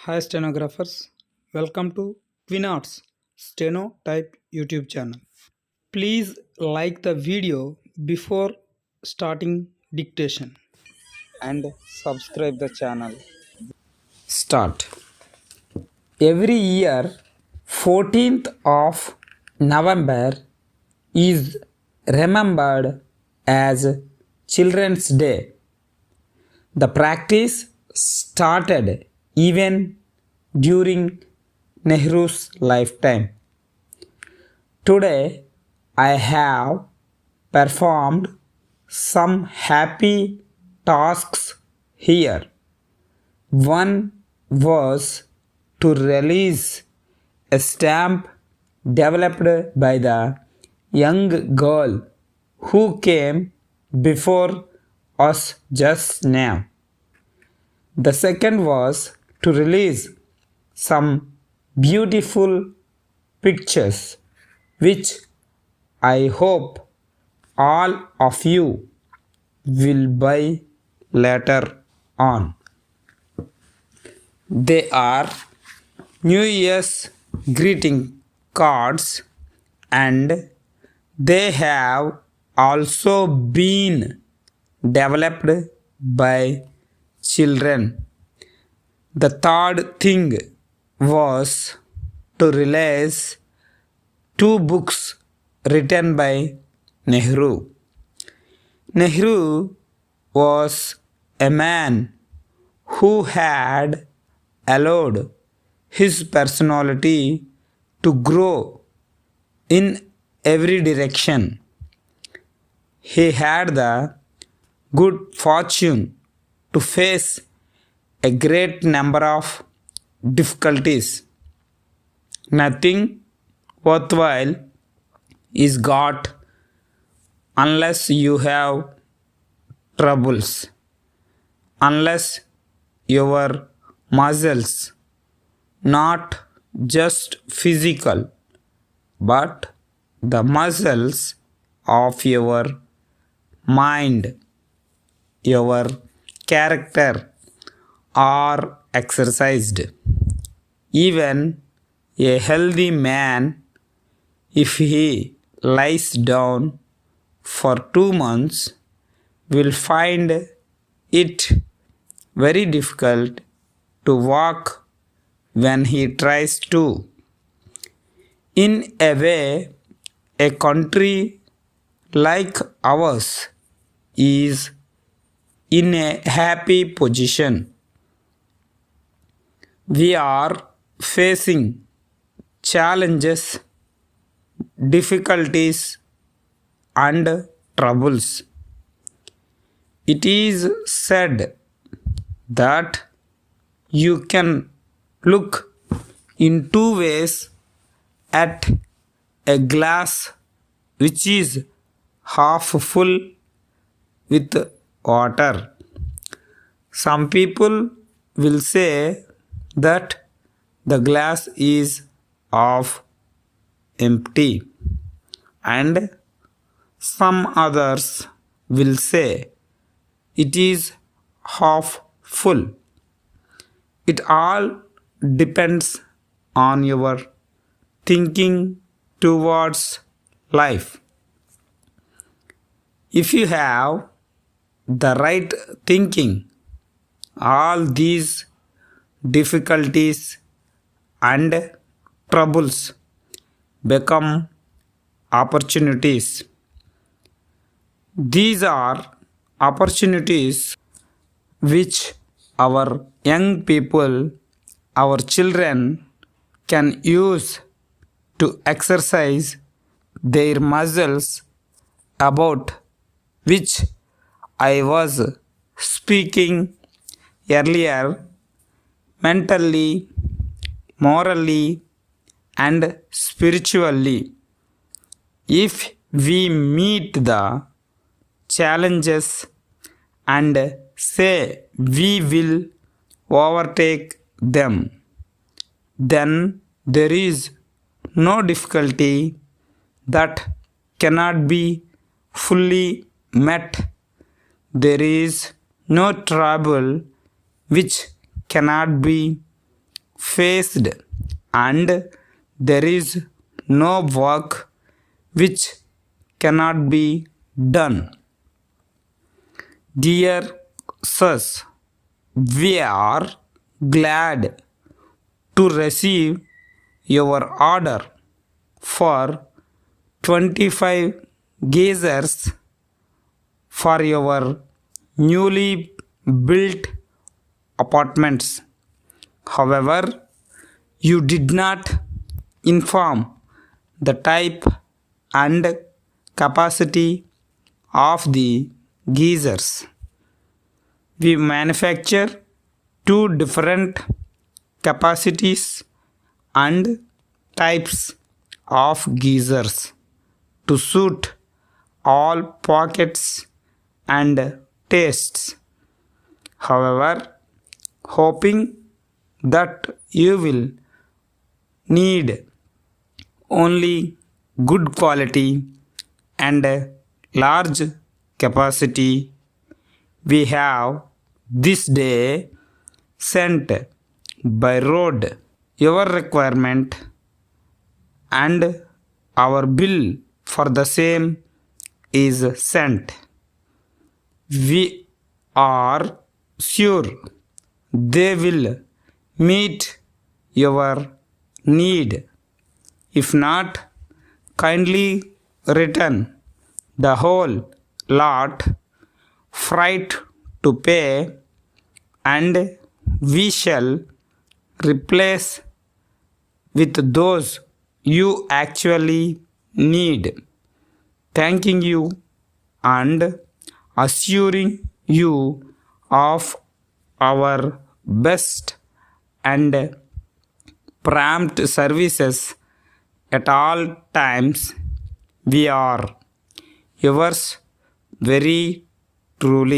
Hi stenographers, welcome to Twinart's Steno-Type YouTube channel. Please like the video before starting dictation and subscribe the channel. Start. Every year, 14th of November is remembered as Children's Day. The practice started even during Nehru's lifetime. Today, I have performed some happy tasks here. One was to release a stamp developed by the young girl who came before us just now. The second was to release some beautiful pictures which I hope all of you will buy later on. They are New Year's greeting cards and they have also been developed by children. The third thing was to release two books written by Nehru. Nehru was a man who had allowed his personality to grow in every direction. He had the good fortune to face a great number of difficulties. Nothing worthwhile is got unless you have troubles, unless your muscles, not just physical, but the muscles of your mind, your character are exercised. Even a healthy man, if he lies down for 2 months, will find it very difficult to walk when he tries to. In a way, a country like ours is in a happy position. We are facing challenges, difficulties, and troubles. It is said that you can look in two ways at a glass which is half full with water. Some people will say that the glass is half empty, and some others will say it is half full. It all depends on your thinking towards life. If you have the right thinking, all these difficulties and troubles become opportunities. These are opportunities which our young people, our children can use to exercise their muscles, about which I was speaking earlier, mentally, morally, and spiritually. If we meet the challenges and say we will overtake them, then there is no difficulty that cannot be fully met. There is no trouble which cannot be faced, and there is no work which cannot be done. Dear sirs, we are glad to receive your order for 25 geysers for your newly built apartments. However, you did not inform the type and capacity of the geysers. We manufacture two different capacities and types of geysers to suit all pockets and tastes. However, hoping that you will need only good quality and large capacity, we have this day sent by road your requirement, and our bill for the same is sent. We are sure they will meet your need. If not, kindly return the whole lot, freight to pay, and we shall replace with those you actually need, thanking you and assuring you of our best and prompt services at all times. We are yours very truly.